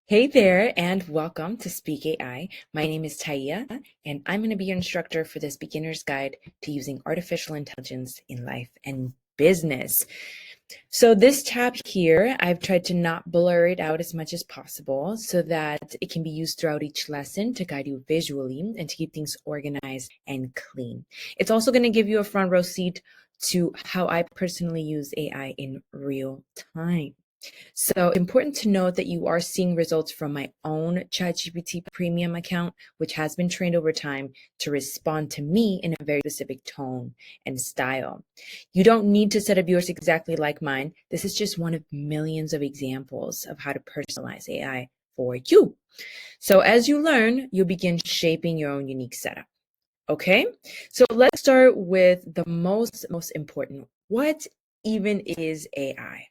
Hey there, and welcome to Speak AI. My name is Taya, and I'm going to be your instructor for this beginner's guide to using artificial intelligence in life and business. So this tab here, I've tried to not blur it out as much as possible so that it can be used throughout each lesson to guide you visually and to keep things organized and clean. It's also going to give you a front row seat to how I personally use AI in real time. So it's important to note that you are seeing results from my own ChatGPT premium account, which has been trained over time to respond to me in a very specific tone and style. You don't need to set up yours exactly like mine. This is just one of millions of examples of how to personalize AI for you. So as you learn, you'll begin shaping your own unique setup. Okay, so let's start with the most important. What even is AI?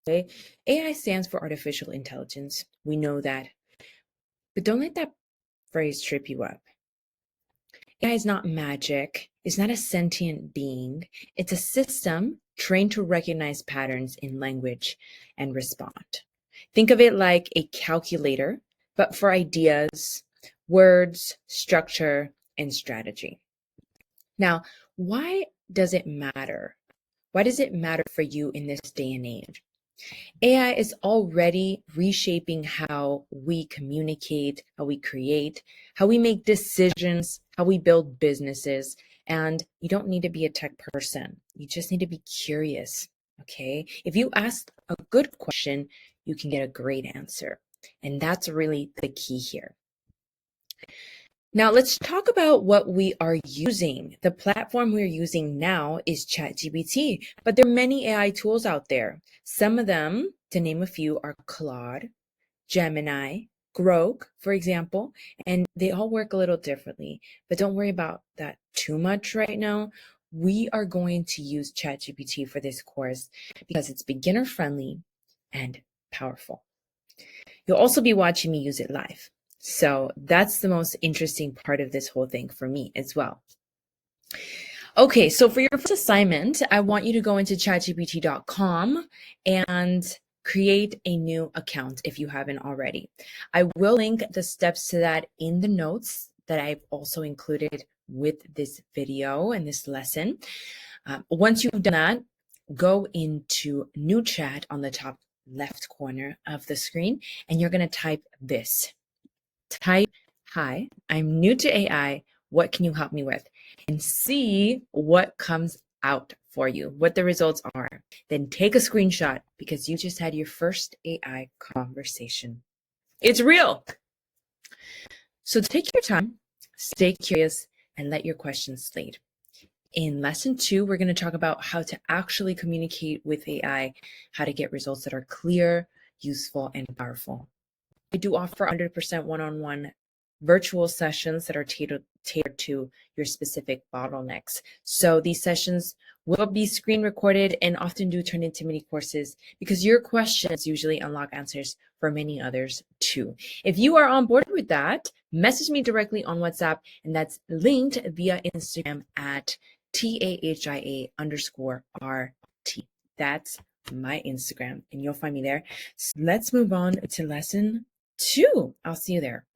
Okay, AI stands for artificial intelligence. We know that, but don't let that phrase trip you up. AI is not magic. It's not a sentient being. It's a system trained to recognize patterns in language and respond. Think of it like a calculator, but for ideas, words, structure, and strategy. Now, why does it matter? Why does it matter for you in this day and age? AI is already reshaping how we communicate, how we create, how we make decisions, how we build businesses. And you don't need to be a tech person. You just need to be curious. Okay. If you ask a good question, you can get a great answer. And that's really the key here. Now, let's talk about what we are using. The platform we're using now is ChatGPT, but there are many AI tools out there. Some of them, to name a few, are Claude, Gemini, Grok, for example, and they all work a little differently. But don't worry about that too much right now. We are going to use ChatGPT for this course because it's beginner friendly and powerful. You'll also be watching me use it live. So that's the most interesting part of this whole thing for me as well. Okay, so for your first assignment, I want you to go into chatgpt.com and create a new account if you haven't already. I will link the steps to that in the notes that I've also included with this video and this lesson. Once you've done that, go into new chat on the top left corner of the screen, and you're going to type this. Type, "Hi, I'm new to AI. What can you help me with?" And see what comes out for you, what the results are. Then take a screenshot because you just had your first AI conversation. It's real. So take your time, stay curious, and let your questions lead. In lesson 2, we're going to talk about how to actually communicate with AI, how to get results that are clear, useful, and powerful. I do offer 100% one-on-one virtual sessions that are tailored to your specific bottlenecks. So these sessions will be screen recorded and often do turn into mini courses because your questions usually unlock answers for many others too. If you are on board with that, message me directly on WhatsApp, and that's linked via Instagram at TAHIA_RT. That's my Instagram, and you'll find me there. So let's move on to lesson 2. I'll see you there.